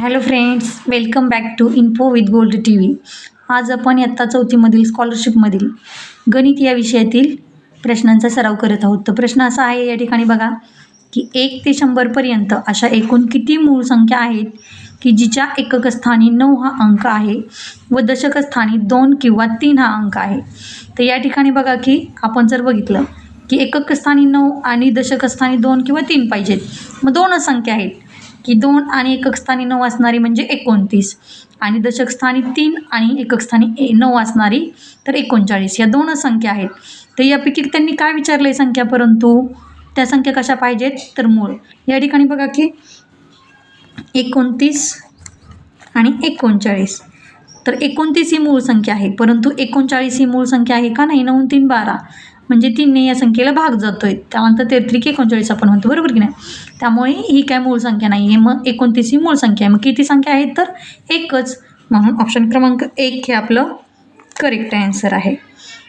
Hello friends, welcome back to info with gold T V. आज आपण इयत्ता चौथीमधील स्कॉलरशिपमधील गणित या विषयातील प्रश्नांचा सराव करत आहोत. तर प्रश्न असा आहे या ठिकाणी बघा की 1 ते 100पर्यंत अशा एकूण किती मूळ संख्या आहेत की जिच्या एकक स्थानी 9 हा अंक आहे व दशक स्थानी 2 किंवा 3 हा अंक आहे. तर या ठिकाणी बघा की आपण जर बघितलं की एकक स्थानी 9 आणि दशक स्थानी 2 किंवा 3 पाहिजेत. मग दोनच संख्या आहेत की 2 आणि एकक स्थानी 9 असणारी म्हणजे 29 आणि दशक स्थानी 3 आणि एकक स्थानी 9 असणारी तर 39 या दोनच संख्या आहेत. तर यापैकी त्यांनी काय विचारलं आहे संख्या, परंतु त्या संख्या कशा पाहिजेत तर मूळ. या ठिकाणी बघा की 29 आणि 39 तर 29 ही मूळ संख्या आहे, परंतु 39 ही मूळ संख्या आहे का नाही. 9 3 12 म्हणजे 3ने या संख्येला भाग जातोय, त्यानंतर 33 39 आपण म्हणतो, बरोबर की नाही. त्यामुळे ही काय मूळ संख्या नाही आहे. मग 29 ही मूळ संख्या आहे. मग किती संख्या आहेत तर एकच, म्हणून ऑप्शन क्रमांक 1 हे आपलं करेक्ट आन्सर आहे.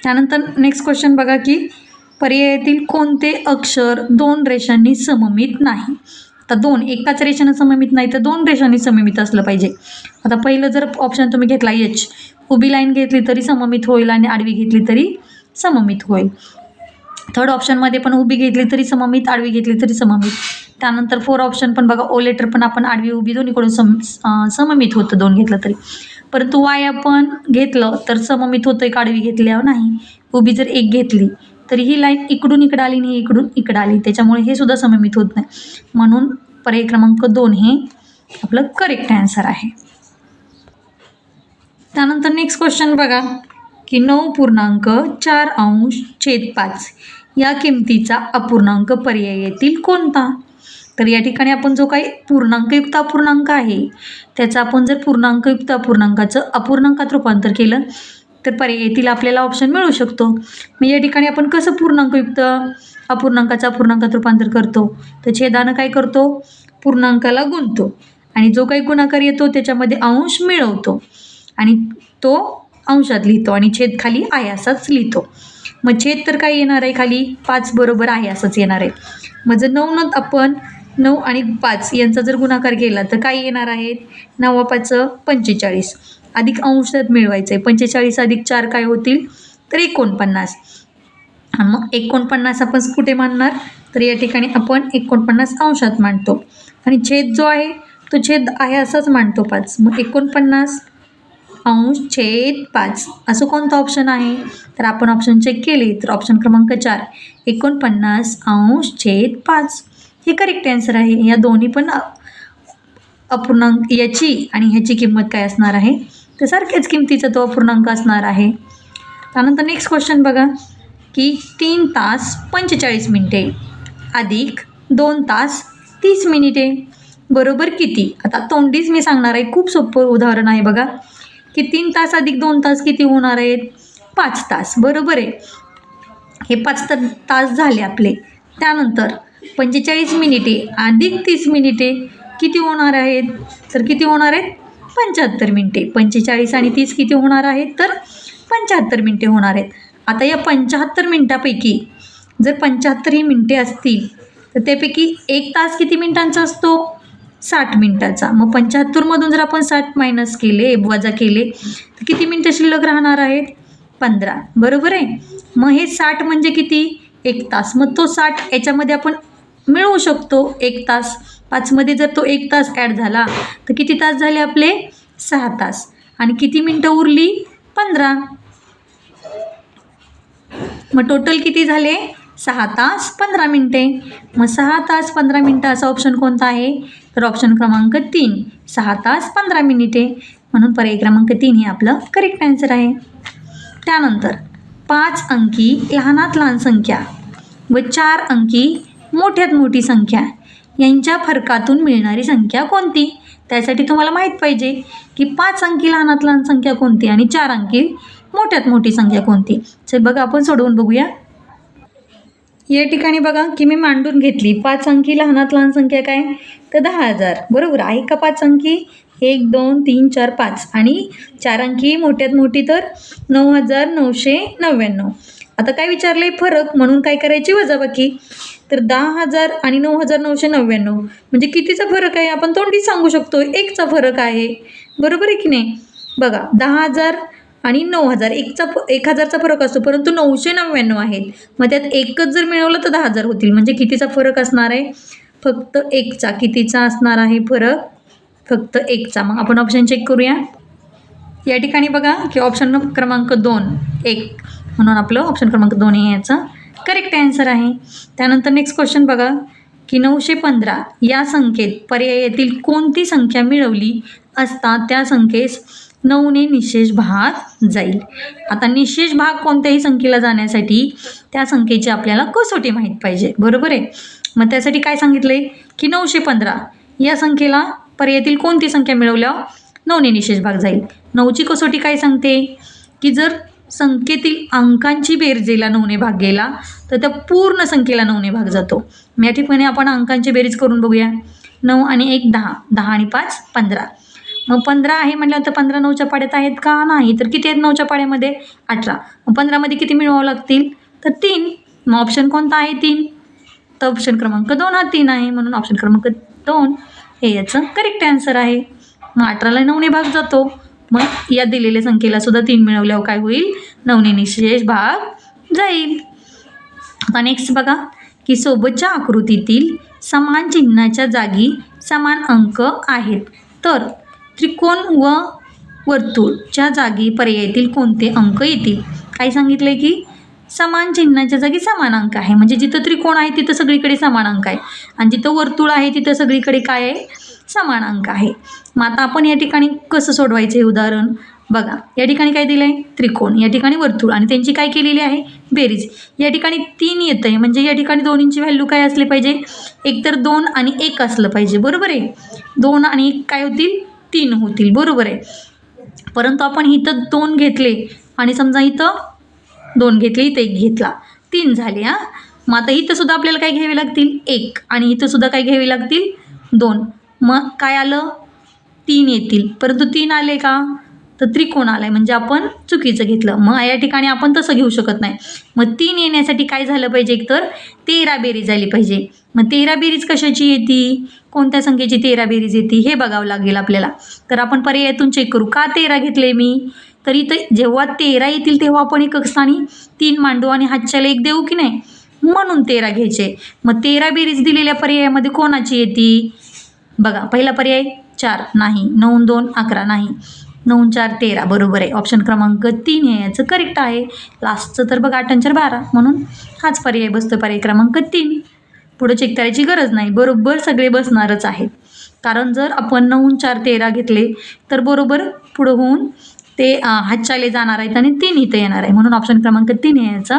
त्यानंतर नेक्स्ट क्वेश्चन बघा की पर्यायातील कोणते अक्षर 2 रेषांनी सममित नाही. आता 2 एकाच रेषेनं सममित नाही तर 2 रेषांनी सममित असलं पाहिजे. आता पहिलं जर ऑप्शन तुम्ही घेतला एच, उभी लाईन घेतली तरी सममित होईल आणि आडवी घेतली तरी सममित होईल. थर्ड ऑप्शनमध्ये पण उभी घेतली तरी सममित, आडवी घेतली तरी सममित. त्यानंतर 4 ऑप्शन पण बघा, ओ लेटर पण आपण आडवी उभी दोन्हीकडून सममित होतं 2 घेतलं तरी. परंतु वाय आपण घेतलं तर सममित होतं एक आडवी घेतल्यावर नाही. उभी जर 1 घेतली तरी ही लाईन इकडून इकडं आली आणि इकडून इकडं आली, त्याच्यामुळे हे सुद्धा सममित होत नाही. म्हणून पर्याय क्रमांक 2 हे आपलं करेक्ट आन्सर आहे. त्यानंतर नेक्स्ट क्वेश्चन बघा की 9.4°/5 या किमतीचा अपूर्णांक पर्यायातील कोणता. तर या ठिकाणी आपण जो काही पूर्णांकयुक्त अपूर्णांक आहे त्याचा आपण जर पूर्णांकयुक्त अपूर्णांकाचं अपूर्णांकात रूपांतर केलं तर पर्यायातील आपल्याला ऑप्शन मिळू शकतो. मग या ठिकाणी आपण कसं पूर्णांकयुक्त अपूर्णांकाचं अपूर्णांकात रूपांतर करतो तर छेदानं काय करतो, पूर्णांकाला गुणतो आणि जो काही गुणाकार येतो त्याच्यामध्ये अंश मिळवतो आणि तो अंशात लिहितो आणि छेद खाली आहे असाच लिहितो. मग छेद तर काय येणार आहे खाली 5 बरोबर आहे असंच येणार आहे. मग जर 9 आपण 9 आणि 5 यांचा जर गुणाकार केला तर काय येणार आहेत, 9 5 45 अधिक अंशात मिळवायचं आहे. 45 अधिक 4 काय होतील तर 49. आणि मग 49 आपण कुठे मांडणार तर या ठिकाणी आपण 49 अंशात मांडतो आणि छेद जो आहे तो छेद आहे असाच मांडतो 5. मग 49 अंश छेद 5 असं कोणतं ऑप्शन आहे तर आपण ऑप्शन चेक केले तर ऑप्शन क्रमांक 4 49 अंश छेद 5 हे करेक्ट आन्सर आहे. या दोन्ही पण अपूर्णांक याची आणि ह्याची किंमत काय असणार आहे तर सारख्याच किमतीचा तो अपूर्णांक असणार आहे. त्यानंतर नेक्स्ट क्वेश्चन बघा की 3 तास 45 मिनिटे अधिक 2 तास 30 मिनिटे बरोबर किती. आता तोंडीच मी सांगणार आहे, खूप सोपं उदाहरण आहे बघा की 3 तास अधिक 2 तास किती होणार आहेत 5 तास, बरोबर आहे. हे 5 तास झाले आपले. त्यानंतर 45 मिनिटे अधिक 30 मिनिटे किती होणार आहेत तर किती होणार आहेत 75 मिनिटे. 45 आणि 30 किती होणार आहेत तर 75 मिनिटे होणार आहेत. आता या 75 मिनिटापैकी जर 75 ही मिनिटे असतील तर त्यापैकी 1 तास किती मिनिटांचा असतो 60 मिनिटाचा. मग 75मधून जर आपण 60 मायनस केले, वजा केले तर किती मिनिटं शिल्लक राहणार आहेत 15, बरोबर आहे. मग हे 60 म्हणजे किती 1 तास. मग तो 60 याच्यामध्ये आपण मिळवू शकतो 1 तास. 5मध्ये जर तो 1 तास ॲड झाला तर किती तास झाले आपले 6 तास आणि किती मिनटं उरली 15. मग टोटल किती झाले 6 तास 15 मिनटे. मग 6 तास 15 मिनटं असा ऑप्शन कोणता आहे तर ऑप्शन क्रमांक 3 6 तास 15 मिनिटे. म्हणून पर्याय क्रमांक 3 हे आपलं करेक्ट आन्सर आहे. त्यानंतर 5 अंकी लहानात लहान संख्या व 4 अंकी मोठ्यात मोठी संख्या यांच्या फरकातून मिळणारी संख्या कोणती. त्यासाठी तुम्हाला माहीत पाहिजे की 5 अंकी लहानात लहान संख्या कोणती आणि 4 अंकी मोठ्यात मोठी संख्या कोणती. चल बघा आपण सोडवून बघूया. या ठिकाणी बघा की मी मांडून घेतली 5 अंकी लहानात लहान संख्या काय तर 10,000, बरोबर आहे का. 5 अंकी 1 2 3 4 5 आणि 4 अंकी मोठ्यात मोठी तर 9,999. आता काय विचारले फरक, म्हणून काय करायची वजाबाकी. तर तर 10,000 आणि 9,999 म्हणजे कितीचा फरक आहे आपण तोंडीच सांगू शकतो, 1चा फरक आहे. बरोबर आहे की नाही? बघा 10,000 आणि 9,000 1,000चा फरक असतो, परंतु 999 आहेत. मग त्यात एकच जर मिळवलं तर 10,000 होतील. म्हणजे कितीचा फरक असणार आहे? फक्त 1चा. कितीचा असणार आहे फरक? फक्त 1चा. मग आपण ऑप्शन चेक करूया. या ठिकाणी बघा की ऑप्शन क्रमांक 2 1 म्हणून आपलं ऑप्शन क्रमांक 2 हे याचं करेक्ट आन्सर आहे. त्यानंतर नेक्स्ट क्वेश्चन बघा की 915 या संख्येत पर्यायातील कोणती संख्या मिळवली असता त्या संख्येस 9ने निशेष भाग जाईल. आता निशेष भाग कोणत्याही संख्येला जाण्यासाठी त्या संख्येची आपल्याला कसोटी माहीत पाहिजे. बरोबर आहे. मग त्यासाठी काय सांगितलं आहे की 915 या संख्येला पर्यायातील कोणती संख्या मिळवल्यावर 9ने निशेष भाग जाईल. 9ची कसोटी काय सांगते की जर संख्येतील अंकांची बेरजेला 9ने भाग गेला तर त्या पूर्ण संख्येला 9ने भाग जातो. या ठिकाणी आपण अंकांची बेरीज करून बघूया. 9 आणि 1 10, 10 आणि 5 15. मग 15 आहे म्हटल्यावर तर 15 9च्या पाड्यात आहेत का? नाही. तर किती आहेत 9च्या पाड्यामध्ये? 18. मग 15मध्ये किती मिळवावं लागतील? तर 3. मग ऑप्शन कोणता आहे? 3. तर ऑप्शन क्रमांक 2 हा 3 आहे. म्हणून ऑप्शन क्रमांक 2 हे याचं करेक्ट आन्सर आहे. मग 18ला 9ने भाग जातो. मग या दिलेल्या संख्येला सुद्धा 3 मिळवल्यावर काय होईल? 9ने निशेष भाग जाईल. आता नेक्स्ट बघा की सोबतच्या आकृतीतील समान चिन्हाच्या जागी समान अंक आहेत तर त्रिकोण व वर्तुळच्या जागी पर्यायातील कोणते अंक येतील? काय सांगितलं आहे की समान चिन्हाच्या जागी समान अंक आहे. म्हणजे जिथं त्रिकोण आहे तिथं सगळीकडे समान अंक आहे आणि जिथं वर्तुळ आहे तिथं सगळीकडे काय आहे? समान अंक आहे. मग आता आपण या ठिकाणी कसं सोडवायचं हे उदाहरण बघा. या ठिकाणी काय दिलं आहे? त्रिकोण. या ठिकाणी वर्तुळ आणि त्यांची काय केलेली आहे? बेरीज. या ठिकाणी 3 येतं आहे म्हणजे या ठिकाणी दोन्हींची व्हॅल्यू काय असली पाहिजे? एकतर 2 आणि 1 असलं पाहिजे. बरोबर आहे. 2 आणि 1 काय होतील? 3 होतील. बरोबर आहे. परंतु आपण इथं 2 घेतले आणि समजा इथं 2 घेतले, इथं 1 घेतला, 3 झाले. हां, मग आता इथं सुद्धा आपल्याला काय घ्यावे लागतील? 1 आणि इथं सुद्धा काय घ्यावे लागतील? 2. मग काय आलं? 3 येतील. परंतु 3 आले का? तर त्रिकोण आला आहे म्हणजे आपण चुकीचं घेतलं. मग या ठिकाणी आपण तसं घेऊ शकत नाही. मग 3 येण्यासाठी काय झालं पाहिजे? एकतर 13 बेरीज आली पाहिजे. मग 13 बेरीज कशाची येते? कोणत्या संख्येची 13 बेरीज येते हे बघावं लागेल आपल्याला. तर आपण पर्यायातून चेक करू. का 13 घेतले मी? तर इथं जेव्हा 13 येतील तेव्हा आपण एकक स्थानी 3 मांडू आणि हातच्याला 1 देऊ की नाही? म्हणून 13 घ्यायचे. मग 13 बेरीज दिलेल्या पर्यायामध्ये कोणाची येते? बघा पहिला पर्याय 4 नाही, 9 2 11 नाही, 9 4 13 बरोबर आहे. ऑप्शन क्रमांक 3 हे याचं करेक्ट आहे. लास्टचं तर बघा 8 आणि 4 12 म्हणून हाच पर्याय बसतो. पर्याय क्रमांक 3. पुढं चेक करायची गरज नाही. बरोबर सगळे बसणारच आहेत. कारण जर आपण 9 4 13 घेतले तर बरोबर पुढं होऊन ते हातच्याले जाणार आहेत आणि 3 इथं येणार आहे. म्हणून ऑप्शन क्रमांक 3 हे याचा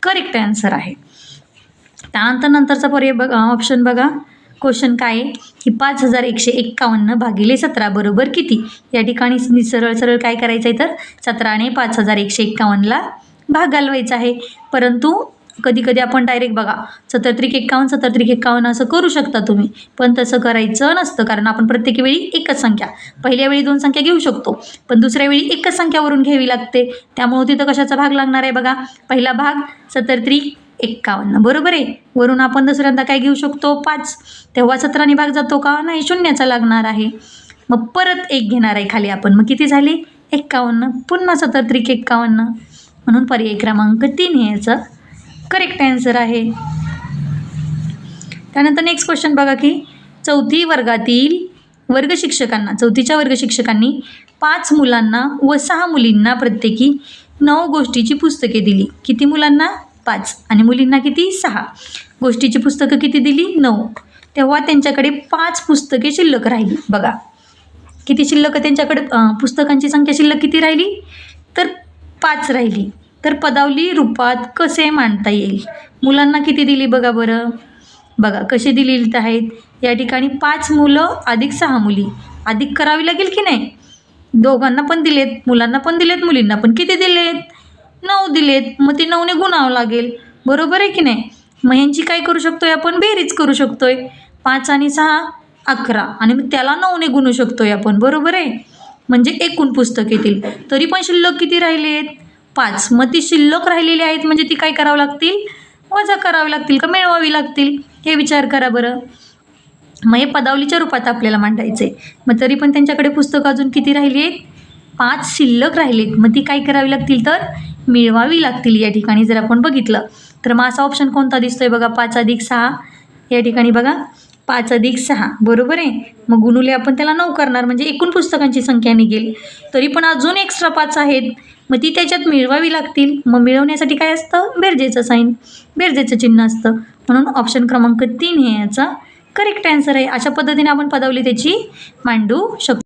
करेक्ट आन्सर आहे. त्यानंतर नंतरचा पर्याय बघा. ऑप्शन बघा. क्वेश्चन काय आहे की 5151 भागिले 17 बरोबर किती? या ठिकाणी सरळ सरळ काय करायचं आहे तर 17ने 5151ला भाग घालवायचा आहे. परंतु कधी कधी आपण डायरेक्ट बघा 17 त्रिक 51 17 त्रिक 51 असं करू शकता तुम्ही, पण तसं करायचं नसतं. कारण आपण प्रत्येक वेळी एकच संख्या, पहिल्या वेळी 2 संख्या घेऊ शकतो पण दुसऱ्या वेळी एकच संख्यावरून घ्यावी लागते. त्यामुळे तिथं कशाचा भाग लागणार आहे बघा. पहिला भाग 17 त्रिक 51 बरोबर आहे. वरून आपण दुसऱ्यांदा काय घेऊ शकतो? 5. तेव्हा 17ने भाग जातो का? नाही, शून्याचा लागणार आहे. मग परत 1 घेणार आहे खाली आपण. मग किती झाले? 51. पुन्हा 17 त्रिक 51 म्हणून पर्याय क्रमांक 3 हे याचं करेक्ट आन्सर आहे. त्यानंतर नेक्स्ट क्वेश्चन बघा की 4थी वर्गातील चौथीच्या वर्ग शिक्षकांनी 5 मुलांना व 6 मुलींना प्रत्येकी 9 गोष्टीची पुस्तके दिली. किती मुलांना? 5 आणि मुलींना किती? 6. गोष्टीची पुस्तकं किती दिली? 9. तेव्हा त्यांच्याकडे 5 पुस्तके शिल्लक राहिली. बघा किती शिल्लक त्यांच्याकडे पुस्तकांची संख्या शिल्लक किती राहिली? तर 5 राहिली. तर पदावली रूपात कसे मांडता येईल? मुलांना किती दिली बघा बरं. बघा कसे दिलेले आहेत. या ठिकाणी 5 मुलं अधिक 6 मुली अधिक करावी लागेल की नाही? दोघांना पण दिलेत, मुलांना पण दिलेत, मुलींना पण किती दिलेत? 9 दिलेत. मग ते 9ने गुणावं लागेल. बरोबर आहे की नाही? मग ह्यांची काय करू शकतोय आपण? बेरीज करू शकतोय. 5 आणि 6 11 आणि मग त्याला 9ने गुणू शकतोय आपण. बरोबर आहे. म्हणजे एकूण पुस्तक येतील. तरी पण शिल्लक किती राहिलेत? 5. मग ती शिल्लक राहिलेली आहेत म्हणजे ती काय करावं लागतील? वजा करावी लागतील का मिळवावी लागतील हे विचार करा बरं. मग हे पदावलीच्या रूपात आपल्याला मांडायचे. मग तरी पण त्यांच्याकडे पुस्तकं अजून किती राहिली आहेत? 5 शिल्लक राहिलेत. मग ती काय करावी लागतील तर मिळवावी लागतील या ठिकाणी जर आपण बघितलं तर. मग असा ऑप्शन कोणता दिसतोय बघा 5 अधिक 6 या ठिकाणी बघा 5 अधिक 6 बरोबर आहे. मग गुणुले आपण त्याला 9 करणार म्हणजे एकूण पुस्तकांची संख्या निघेल. तरी पण अजून एक्स्ट्रा 5 आहेत मग ती त्याच्यात मिळवावी लागतील. मग मिळवण्यासाठी काय असतं? बेरजेचं साईन, बेरजेचं चिन्ह असतं. म्हणून ऑप्शन क्रमांक 3 हे याचा करेक्ट आन्सर आहे. अशा पद्धतीने आपण पदावली त्याची मांडू शकतो.